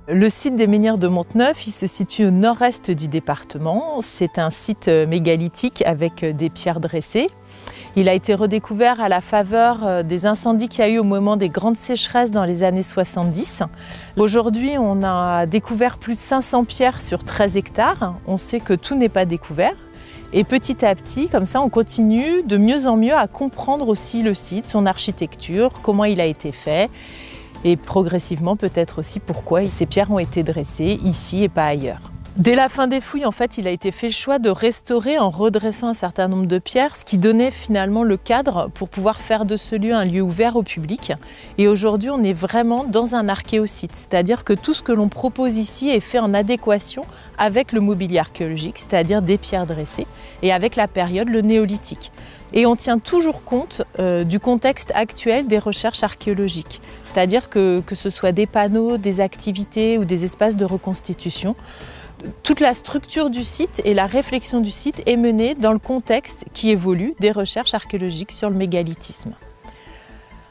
Le site des Menhirs de Monteneuf, il se situe au nord-est du département. C'est un site mégalithique avec des pierres dressées. Il a été redécouvert à la faveur des incendies qu'il y a eu au moment des grandes sécheresses dans les années 70. Aujourd'hui, on a découvert plus de 500 pierres sur 13 hectares. On sait que tout n'est pas découvert. Et petit à petit, comme ça, on continue de mieux en mieux à comprendre aussi le site, son architecture, comment il a été fait. Et progressivement, peut-être aussi pourquoi ces pierres ont été dressées ici et pas ailleurs. Dès la fin des fouilles, en fait, il a été fait le choix de restaurer en redressant un certain nombre de pierres, ce qui donnait finalement le cadre pour pouvoir faire de ce lieu un lieu ouvert au public. Et aujourd'hui, on est vraiment dans un archéosite, c'est-à-dire que tout ce que l'on propose ici est fait en adéquation avec le mobilier archéologique, c'est-à-dire des pierres dressées, et avec la période, le néolithique. Et on tient toujours compte du contexte actuel des recherches archéologiques, c'est-à-dire que ce soit des panneaux, des activités ou des espaces de reconstitution, toute la structure du site et la réflexion du site est menée dans le contexte qui évolue des recherches archéologiques sur le mégalithisme.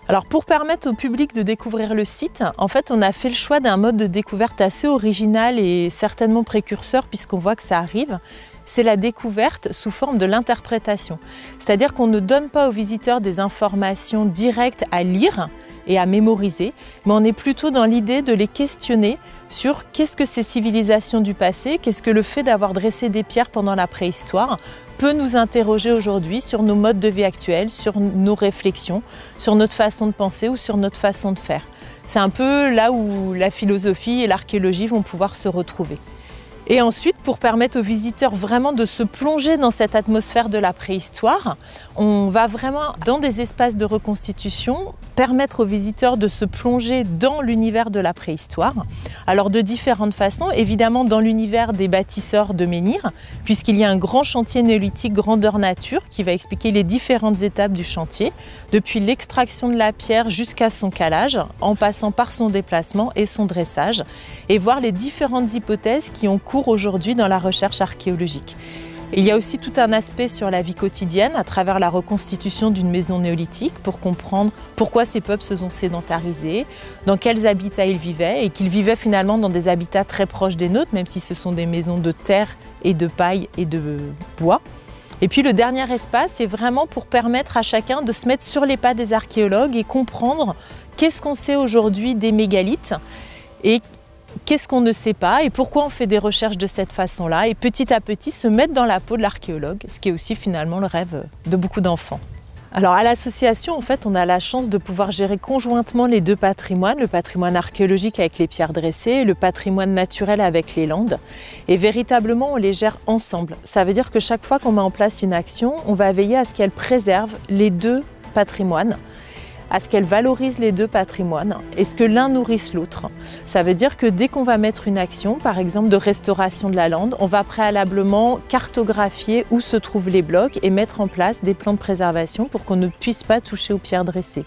Alors pour permettre au public de découvrir le site, en fait on a fait le choix d'un mode de découverte assez original et certainement précurseur puisqu'on voit que ça arrive. C'est la découverte sous forme de l'interprétation. C'est-à-dire qu'on ne donne pas aux visiteurs des informations directes à lire et à mémoriser, mais on est plutôt dans l'idée de les questionner sur qu'est-ce que ces civilisations du passé, qu'est-ce que le fait d'avoir dressé des pierres pendant la préhistoire peut nous interroger aujourd'hui sur nos modes de vie actuels, sur nos réflexions, sur notre façon de penser ou sur notre façon de faire. C'est un peu là où la philosophie et l'archéologie vont pouvoir se retrouver. Et ensuite, pour permettre aux visiteurs vraiment de se plonger dans cette atmosphère de la préhistoire, on va vraiment dans des espaces de reconstitution permettre aux visiteurs de se plonger dans l'univers de la préhistoire. Alors de différentes façons, évidemment dans l'univers des bâtisseurs de menhirs, puisqu'il y a un grand chantier néolithique grandeur nature qui va expliquer les différentes étapes du chantier, depuis l'extraction de la pierre jusqu'à son calage, en passant par son déplacement et son dressage, et voir les différentes hypothèses qui ont cours aujourd'hui dans la recherche archéologique. Il y a aussi tout un aspect sur la vie quotidienne à travers la reconstitution d'une maison néolithique pour comprendre pourquoi ces peuples se sont sédentarisés, dans quels habitats ils vivaient et qu'ils vivaient finalement dans des habitats très proches des nôtres, même si ce sont des maisons de terre et de paille et de bois. Et puis le dernier espace, c'est vraiment pour permettre à chacun de se mettre sur les pas des archéologues et comprendre qu'est-ce qu'on sait aujourd'hui des mégalithes et qu'est-ce qu'on ne sait pas et pourquoi on fait des recherches de cette façon-là et petit à petit se mettre dans la peau de l'archéologue, ce qui est aussi finalement le rêve de beaucoup d'enfants. Alors à l'association, en fait, on a la chance de pouvoir gérer conjointement les deux patrimoines, le patrimoine archéologique avec les pierres dressées et le patrimoine naturel avec les landes. Et véritablement, on les gère ensemble. Ça veut dire que chaque fois qu'on met en place une action, on va veiller à ce qu'elle préserve les deux patrimoines, à ce qu'elle valorise les deux patrimoines et ce que l'un nourrisse l'autre. Ça veut dire que dès qu'on va mettre une action, par exemple de restauration de la lande, on va préalablement cartographier où se trouvent les blocs et mettre en place des plans de préservation pour qu'on ne puisse pas toucher aux pierres dressées.